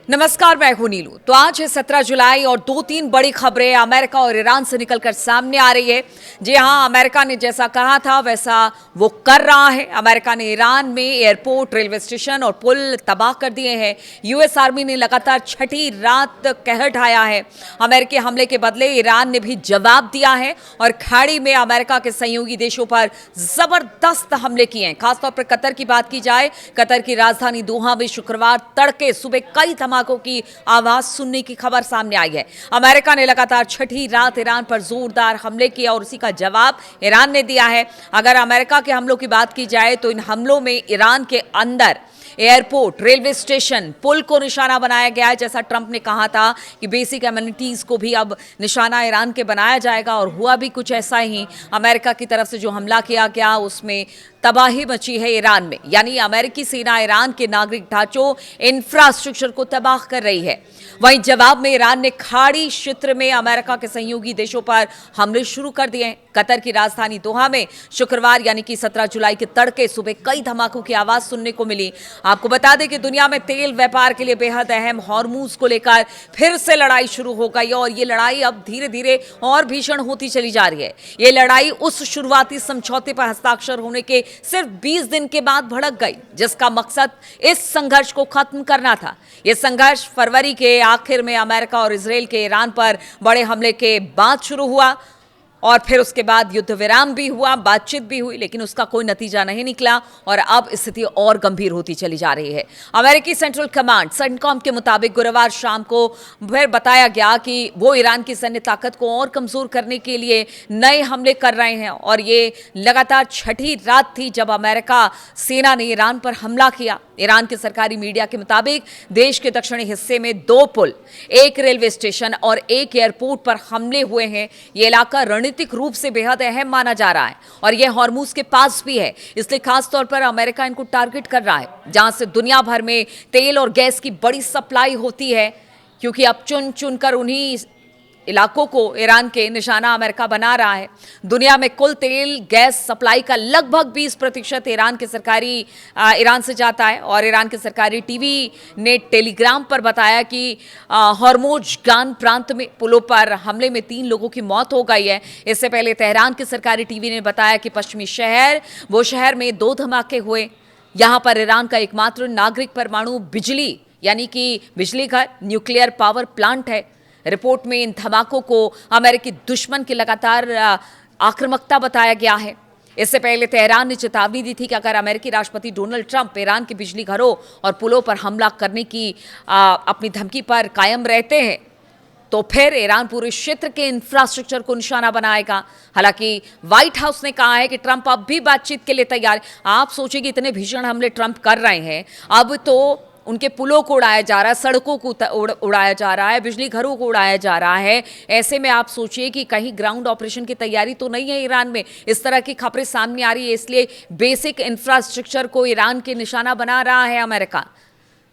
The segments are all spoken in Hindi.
नमस्कार, मैं हूं नीलू। तो आज है 17 जुलाई और दो तीन बड़ी खबरें अमेरिका और ईरान से निकलकर सामने आ रही है। जी हां, अमेरिका ने जैसा कहा था वैसा वो कर रहा है। अमेरिका ने ईरान में एयरपोर्ट, रेलवे स्टेशन और पुल तबाह कर दिए हैं। यूएस आर्मी ने लगातार छठी रात कहर ढाया है। अमेरिकी हमले के बदले ईरान ने भी जवाब दिया है और खाड़ी में अमेरिका के सहयोगी देशों पर जबरदस्त हमले किए हैं। खासतौर पर कतर की बात की जाए, कतर की राजधानी दोहा में शुक्रवार तड़के सुबह कई धमाकों की आवाज सुनने की खबर सामने आई है। अमेरिका ने लगातार छठी रात ईरान पर जोरदार हमले किए और उसी का जवाब ईरान ने दिया है। अगर अमेरिका के हमलों की बात की जाए तो इन हमलों में ईरान के अंदर एयरपोर्ट, रेलवे स्टेशन, पुल को निशाना बनाया गया है। जैसा ट्रंप ने कहा था कि बेसिक एमिनिटीज को भी अब निशाना ईरान के बनाया जाएगा और हुआ भी कुछ ऐसा ही। अमेरिका की तरफ से जो हमला किया गया उसमें तबाही मची है ईरान में, यानी अमेरिकी सेना ईरान के नागरिक ढांचों, इंफ्रास्ट्रक्चर को तबाह कर रही है। वहीं जवाब में ईरान ने खाड़ी क्षेत्र में अमेरिका के सहयोगी देशों पर हमले शुरू कर दिए हैं। कतर की राजधानी दोहा में शुक्रवार यानी कि 17 जुलाई के तड़के सुबह कई धमाकों की आवाज सुनने को मिली। आपको बता दें कि दुनिया में तेल व्यापार के लिए बेहद अहम हॉर्मूज को लेकर फिर से लड़ाई शुरू हो गई और ये लड़ाई अब धीरे धीरे और भीषण होती चली जा रही है। ये लड़ाई उस शुरुआती समझौते पर हस्ताक्षर होने के सिर्फ 20 दिन के बाद भड़क गई, जिसका मकसद इस संघर्ष को खत्म करना था। यह संघर्ष फरवरी के आखिर में अमेरिका और इजराइल के ईरान पर बड़े हमले के बाद शुरू हुआ और फिर उसके बाद युद्ध विराम भी हुआ, बातचीत भी हुई, लेकिन उसका कोई नतीजा नहीं निकला और अब स्थिति और गंभीर होती चली जा रही है। अमेरिकी सेंट्रल कमांड सेंटकॉम के मुताबिक गुरुवार शाम को फिर बताया गया कि वो ईरान की सैन्य ताकत को और कमजोर करने के लिए नए हमले कर रहे हैं और ये लगातार छठी रात थी जब अमेरिका सेना ने ईरान पर हमला किया। ईरान के सरकारी मीडिया के मुताबिक देश के दक्षिणी हिस्से में 2 पुल, 1 रेलवे स्टेशन और 1 एयरपोर्ट पर हमले हुए हैं। ये इलाका रणनीतिक रूप से बेहद अहम माना जा रहा है और यह हॉर्मूज के पास भी है, इसलिए खास तौर पर अमेरिका इनको टारगेट कर रहा है, जहां से दुनिया भर में तेल और गैस की बड़ी सप्लाई होती है। क्योंकि अब चुन चुनकर उन्हीं इलाकों को ईरान के निशाना अमेरिका बना रहा है। दुनिया में कुल तेल गैस सप्लाई का लगभग 20% ईरान से जाता है और ईरान के सरकारी टीवी ने टेलीग्राम पर बताया कि हॉर्मुज़गान प्रांत में पुलों पर हमले में 3 लोगों की मौत हो गई है। इससे पहले तेहरान के सरकारी टीवी ने बताया कि पश्चिमी शहर में 2 धमाके हुए। यहां पर ईरान का एकमात्र नागरिक परमाणु बिजली यानी कि बिजली घर, न्यूक्लियर पावर प्लांट है। रिपोर्ट में इन धमाकों को अमेरिकी दुश्मन की लगातार आक्रामकता बताया गया है। इससे पहले तेहरान ने चेतावनी दी थी कि अगर अमेरिकी राष्ट्रपति डोनाल्ड ट्रंप ईरान के बिजली घरों और पुलों पर हमला करने की अपनी धमकी पर कायम रहते हैं तो फिर ईरान पूरे क्षेत्र के इंफ्रास्ट्रक्चर को निशाना बनाएगा। हालांकि व्हाइट हाउस ने कहा है कि ट्रंप अब भी बातचीत के लिए तैयार है। आप सोचिए कि इतने भीषण हमले ट्रंप कर रहे हैं, अब तो उनके पुलों को उड़ाया जा रहा है, सड़कों को उड़ाया जा रहा है, बिजली घरों को उड़ाया जा रहा है। ऐसे में आप सोचिए कि कहीं ग्राउंड ऑपरेशन की तैयारी तो नहीं है ईरान में। इस तरह की खबरें सामने आ रही है, इसलिए बेसिक इंफ्रास्ट्रक्चर को ईरान के निशाना बना रहा है अमेरिका।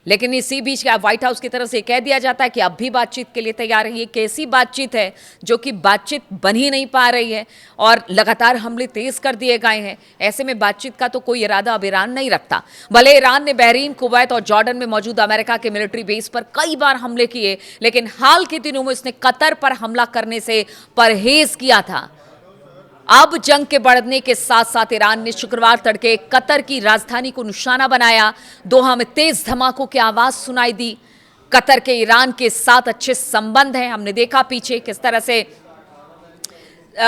लेकिन इसी बीच व्हाइट हाउस की तरफ से कह दिया जाता है कि अब भी बातचीत के लिए तैयार है। ये कैसी बातचीत है जो कि बातचीत बन ही नहीं पा रही है और लगातार हमले तेज कर दिए गए हैं। ऐसे में बातचीत का तो कोई इरादा अब ईरान नहीं रखता। भले ईरान ने बहरीन, कुवैत और जॉर्डन में मौजूद अमेरिका के मिलिट्री बेस पर कई बार हमले किए, लेकिन हाल के दिनों में उसने कतर पर हमला करने से परहेज किया था। अब जंग के बढ़ने के साथ साथ ईरान ने शुक्रवार तड़के कतर की राजधानी को निशाना बनाया। दोहा में तेज धमाकों की आवाज सुनाई दी। कतर के ईरान के साथ अच्छे संबंध हैं। हमने देखा पीछे किस तरह से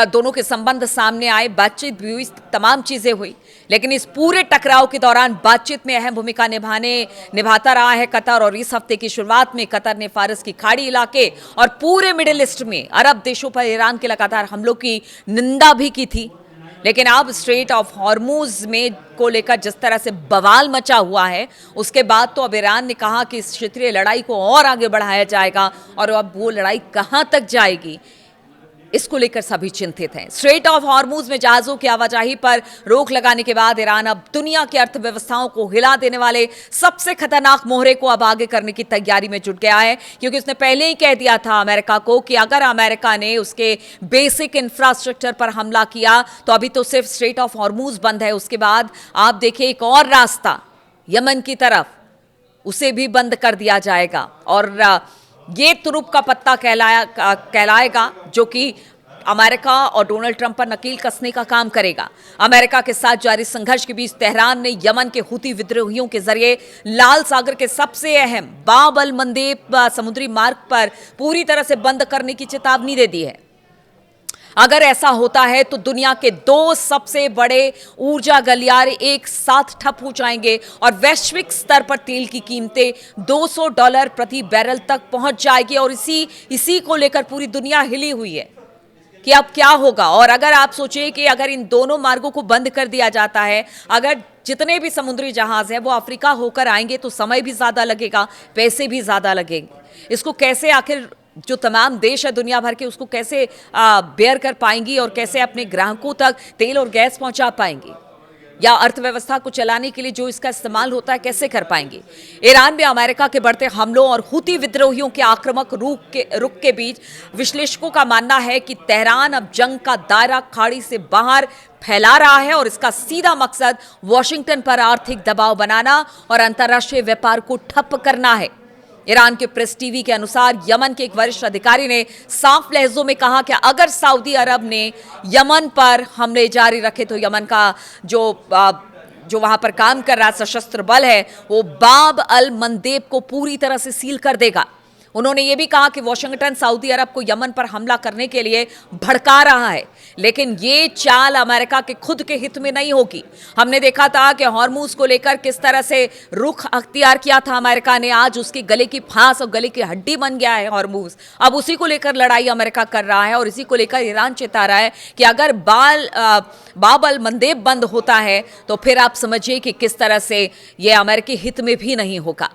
दोनों के संबंध सामने आए, बातचीत भी हुई, तमाम चीजें हुई। लेकिन इस पूरे टकराव के दौरान बातचीत में अहम भूमिका निभाता रहा है कतर और इस हफ्ते की शुरुआत में कतर ने फारस की खाड़ी इलाके और पूरे मिडिल ईस्ट में अरब देशों पर ईरान के लगातार हमलों की निंदा भी की थी। लेकिन अब स्ट्रेट ऑफ हॉर्मूज में को लेकर जिस तरह से बवाल मचा हुआ है, उसके बाद तो अब ईरान ने कहा कि इस क्षेत्रीय लड़ाई को और आगे बढ़ाया जाएगा और अब वो लड़ाई कहां तक जाएगी इसको लेकर सभी चिंतित हैं। स्ट्रेट ऑफ हॉर्मूज में जहाजों की आवाजाही पर रोक लगाने के बाद ईरान अब दुनिया की अर्थव्यवस्थाओं को हिला देने वाले सबसे खतरनाक मोहरे को अब आगे करने की तैयारी में जुट गया है, क्योंकि उसने पहले ही कह दिया था अमेरिका को कि अगर अमेरिका ने उसके बेसिक इंफ्रास्ट्रक्चर पर हमला किया तो अभी तो सिर्फ स्ट्रेट ऑफ हॉर्मूज बंद है, उसके बाद आप देखिए एक और रास्ता यमन की तरफ उसे भी बंद कर दिया जाएगा और ये तुरुप का पत्ता कहलाएगा जो कि अमेरिका और डोनाल्ड ट्रंप पर नकील कसने का काम करेगा। अमेरिका के साथ जारी संघर्ष के बीच तेहरान ने यमन के हुती विद्रोहियों के जरिए लाल सागर के सबसे अहम बाब अल मंदेब समुद्री मार्ग पर पूरी तरह से बंद करने की चेतावनी दे दी है। अगर ऐसा होता है तो दुनिया के 2 सबसे बड़े ऊर्जा गलियारे एक साथ ठप हो जाएंगे और वैश्विक स्तर पर तेल की कीमतें $200 प्रति बैरल तक पहुंच जाएगी और इसी को लेकर पूरी दुनिया हिली हुई है कि अब क्या होगा। और अगर आप सोचिए कि अगर इन दोनों मार्गों को बंद कर दिया जाता है, अगर जितने भी समुद्री जहाज हैं वो अफ्रीका होकर आएंगे तो समय भी ज्यादा लगेगा, पैसे भी ज्यादा लगेंगे। इसको कैसे आखिर जो तमाम देश है दुनिया भर के उसको कैसे बेयर कर पाएंगी और कैसे अपने ग्राहकों तक तेल और गैस पहुंचा पाएंगी, या अर्थव्यवस्था को चलाने के लिए जो इसका इस्तेमाल होता है कैसे कर पाएंगे। ईरान में अमेरिका के बढ़ते हमलों और हुती विद्रोहियों के आक्रामक रुख के बीच विश्लेषकों का मानना है कि तेहरान अब जंग का दायरा खाड़ी से बाहर फैला रहा है और इसका सीधा मकसद वॉशिंगटन पर आर्थिक दबाव बनाना और अंतर्राष्ट्रीय व्यापार को ठप करना है। ईरान के प्रेस टीवी के अनुसार यमन के एक वरिष्ठ अधिकारी ने साफ लहजों में कहा कि अगर सऊदी अरब ने यमन पर हमले जारी रखे तो यमन का जो वहां पर काम कर रहा सशस्त्र बल है वो बाब अल मंदेब को पूरी तरह से सील कर देगा। उन्होंने ये भी कहा कि वॉशिंगटन सऊदी अरब को यमन पर हमला करने के लिए भड़का रहा है, लेकिन ये चाल अमेरिका के खुद के हित में नहीं होगी। हमने देखा था कि हॉर्मूज को लेकर किस तरह से रुख अख्तियार किया था अमेरिका ने, आज उसके गले की फांस और गले की हड्डी बन गया है हॉर्मूज। अब उसी को लेकर लड़ाई अमेरिका कर रहा है और इसी को लेकर ईरान चेता रहा है कि अगर बाब अल मंदेब बंद होता है तो फिर आप समझिए कि किस तरह से यह अमेरिकी हित में भी नहीं होगा।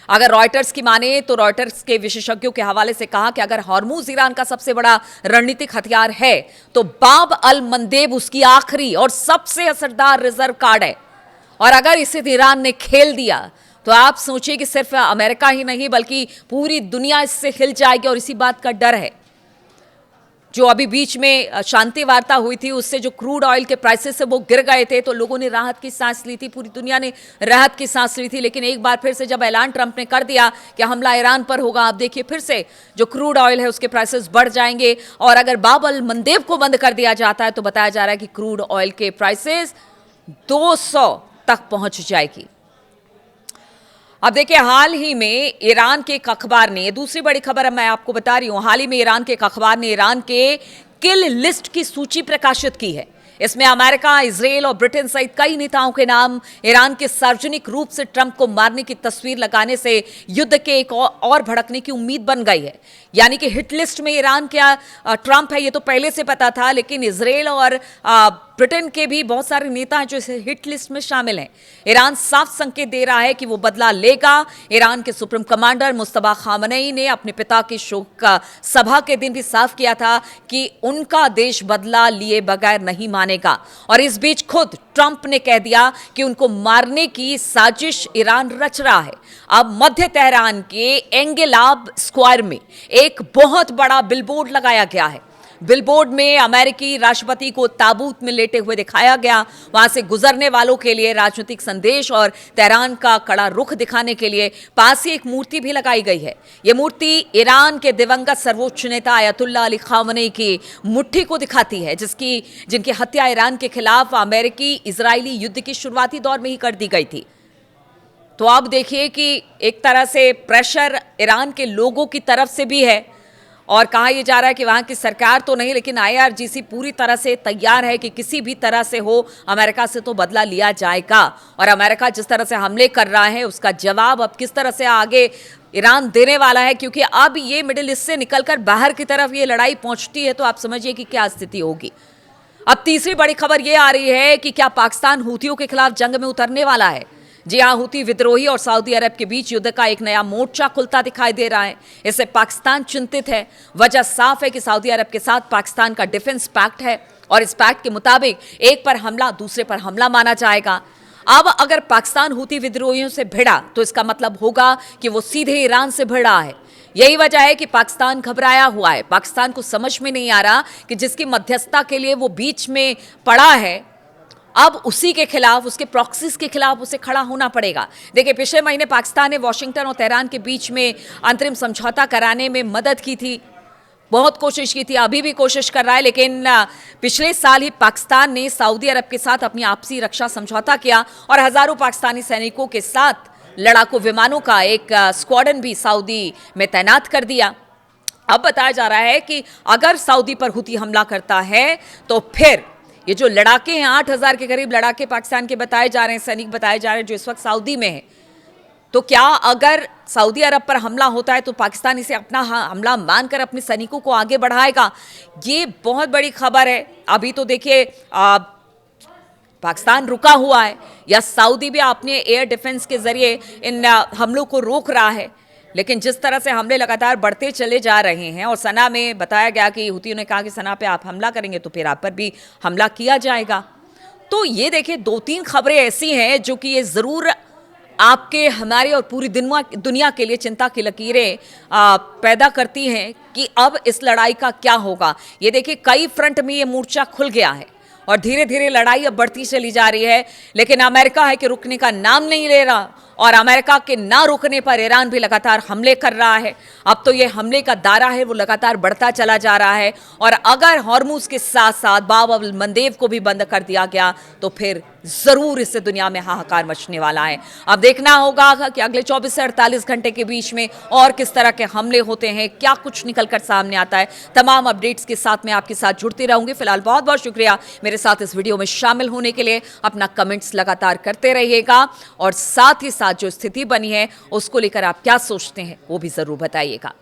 अगर रॉयटर्स की माने तो रॉयटर्स के विशेषज्ञों के हवाले से कहा कि अगर हॉर्मूज ईरान का सबसे बड़ा रणनीतिक हथियार है तो बाब अल मंदेब उसकी आखिरी और सबसे असरदार रिजर्व कार्ड है, और अगर इसे ईरान ने खेल दिया तो आप सोचिए कि सिर्फ अमेरिका ही नहीं बल्कि पूरी दुनिया इससे हिल जाएगी। और इसी बात का डर है, जो अभी बीच में शांति वार्ता हुई थी उससे जो क्रूड ऑयल के प्राइसेस से वो गिर गए थे तो लोगों ने राहत की सांस ली थी, पूरी दुनिया ने राहत की सांस ली थी। लेकिन एक बार फिर से जब ऐलान ट्रंप ने कर दिया कि हमला ईरान पर होगा, आप देखिए फिर से जो क्रूड ऑयल है उसके प्राइसेस बढ़ जाएंगे। और अगर बाब अल मंदेब को बंद कर दिया जाता है तो बताया जा रहा है कि क्रूड ऑयल के प्राइसेस 200 तक पहुंच जाएगी। अब देखिए, हाल ही में ईरान के एक अखबार ने, दूसरी बड़ी खबर मैं आपको बता रही हूं, हाल ही में ईरान के एक अखबार ने ईरान के किल लिस्ट की सूची प्रकाशित की है। इसमें अमेरिका, इजराइल और ब्रिटेन सहित कई नेताओं के नाम ईरान के सार्वजनिक रूप से ट्रंप को मारने की तस्वीर लगाने से युद्ध के एक और भड़कने की उम्मीद बन गई है। यानी कि हिट लिस्ट में ईरान क्या ट्रंप है ये तो पहले से पता था, लेकिन इजराइल और ब्रिटेन के भी बहुत सारे नेता हैं जो इस हिट लिस्ट में शामिल हैं। ईरान साफ संकेत दे रहा है कि वो बदला लेगा। ईरान के सुप्रीम कमांडर मुस्तफा खामनेई ने अपने पिता की शोक सभा के दिन भी साफ किया था कि उनका देश बदला लिए बगैर नहीं मानेगा। और इस बीच खुद ट्रंप ने कह दिया कि उनको मारने की साजिश ईरान रच रहा है। अब मध्य तेहरान के एंगेलाब स्क्वायर में एक बहुत बड़ा बिलबोर्ड लगाया गया है। बिलबोर्ड में अमेरिकी राष्ट्रपति को ताबूत में लेटे हुए दिखाया गया। वहां से गुजरने वालों के लिए राजनीतिक संदेश और तेहरान का कड़ा रुख दिखाने के लिए पास ही एक मूर्ति भी लगाई गई है। यह मूर्ति ईरान के दिवंगत सर्वोच्च नेता अयतुल्ला अली खामनेई की मुट्ठी को दिखाती है, जिनकी हत्या ईरान के खिलाफ अमेरिकी इजरायली युद्ध की शुरुआती दौर में ही कर दी गई थी। तो आप देखिए कि एक तरह से प्रेशर ईरान के लोगों की तरफ से भी है, और कहा यह जा रहा है कि वहां की सरकार तो नहीं लेकिन IRGC पूरी तरह से तैयार है कि किसी भी तरह से हो अमेरिका से तो बदला लिया जाएगा। और अमेरिका जिस तरह से हमले कर रहा है उसका जवाब अब किस तरह से आगे ईरान देने वाला है, क्योंकि अब ये मिडिल ईस्ट से निकलकर बाहर की तरफ ये लड़ाई पहुंचती है तो आप समझिए कि क्या स्थिति होगी। अब तीसरी बड़ी खबर यह आ रही है कि क्या पाकिस्तान हूथियों के खिलाफ जंग में उतरने वाला है। जी हां, हूती विद्रोही और सऊदी अरब के बीच युद्ध का एक नया मोर्चा खुलता दिखाई दे रहा है। इससे पाकिस्तान चिंतित है। वजह साफ है कि सऊदी अरब के साथ पाकिस्तान का डिफेंस पैक्ट है और इस पैक्ट के मुताबिक एक पर हमला दूसरे पर हमला माना जाएगा। अब अगर पाकिस्तान हूती विद्रोहियों से भिड़ा तो इसका मतलब होगा कि वो सीधे ईरान से भिड़ रहा है। यही वजह है कि पाकिस्तान घबराया हुआ है। पाकिस्तान को समझ में नहीं आ रहा कि जिसकी मध्यस्थता के लिए वो बीच में पड़ा है अब उसी के खिलाफ, उसके प्रॉक्सीज के खिलाफ उसे खड़ा होना पड़ेगा। देखिए, पिछले महीने पाकिस्तान ने वॉशिंगटन और तेहरान के बीच में अंतरिम समझौता कराने में मदद की थी, बहुत कोशिश की थी, अभी भी कोशिश कर रहा है, लेकिन पिछले साल ही पाकिस्तान ने सऊदी अरब के साथ अपनी आपसी रक्षा समझौता किया और हजारों पाकिस्तानी सैनिकों के साथ लड़ाकू विमानों का एक स्क्वाड्रन भी सऊदी में तैनात कर दिया। अब बताया जा रहा है कि अगर सऊदी पर हुती हमला करता है तो फिर ये जो लड़ाके हैं, 8,000 के करीब लड़ाके पाकिस्तान के बताए जा रहे हैं, सैनिक बताए जा रहे हैं जो इस वक्त सऊदी में है, तो क्या अगर सऊदी अरब पर हमला होता है तो पाकिस्तान इसे अपना हमला मानकर अपने सैनिकों को आगे बढ़ाएगा? ये बहुत बड़ी खबर है। अभी तो देखिए पाकिस्तान रुका हुआ है या सऊदी भी अपने एयर डिफेंस के जरिए इन हमलों को रोक रहा है, लेकिन जिस तरह से हमले लगातार बढ़ते चले जा रहे हैं और सना में बताया गया कि हुतियों ने कहा कि सना पे आप हमला करेंगे तो फिर आप पर भी हमला किया जाएगा। तो ये देखिए, 2-3 खबरें ऐसी हैं जो कि ये ज़रूर आपके, हमारे और पूरी दुनिया के लिए चिंता की लकीरें पैदा करती हैं कि अब इस लड़ाई का क्या होगा। ये देखिए, कई फ्रंट में ये मोर्चा खुल गया है और धीरे धीरे लड़ाई अब बढ़ती चली जा रही है, लेकिन अमेरिका है कि रुकने का नाम नहीं ले रहा और अमेरिका के ना रुकने पर ईरान भी लगातार हमले कर रहा है। अब तो ये हमले का दायरा है वो लगातार बढ़ता चला जा रहा है और अगर हॉर्मुज के साथ साथ बाब अल मंदेब को भी बंद कर दिया गया तो फिर जरूर इससे दुनिया में हाहाकार मचने वाला है। अब देखना होगा कि अगले 24 से 48 घंटे के बीच में और किस तरह के हमले होते हैं, क्या कुछ निकल कर सामने आता है। तमाम अपडेट्स के साथ मैं आपके साथ जुड़ती रहूंगी। फिलहाल बहुत बहुत शुक्रिया मेरे साथ इस वीडियो में शामिल होने के लिए। अपना कमेंट्स लगातार करते रहिएगा और साथ ही साथ जो स्थिति बनी है उसको लेकर आप क्या सोचते हैं वो भी जरूर बताइएगा।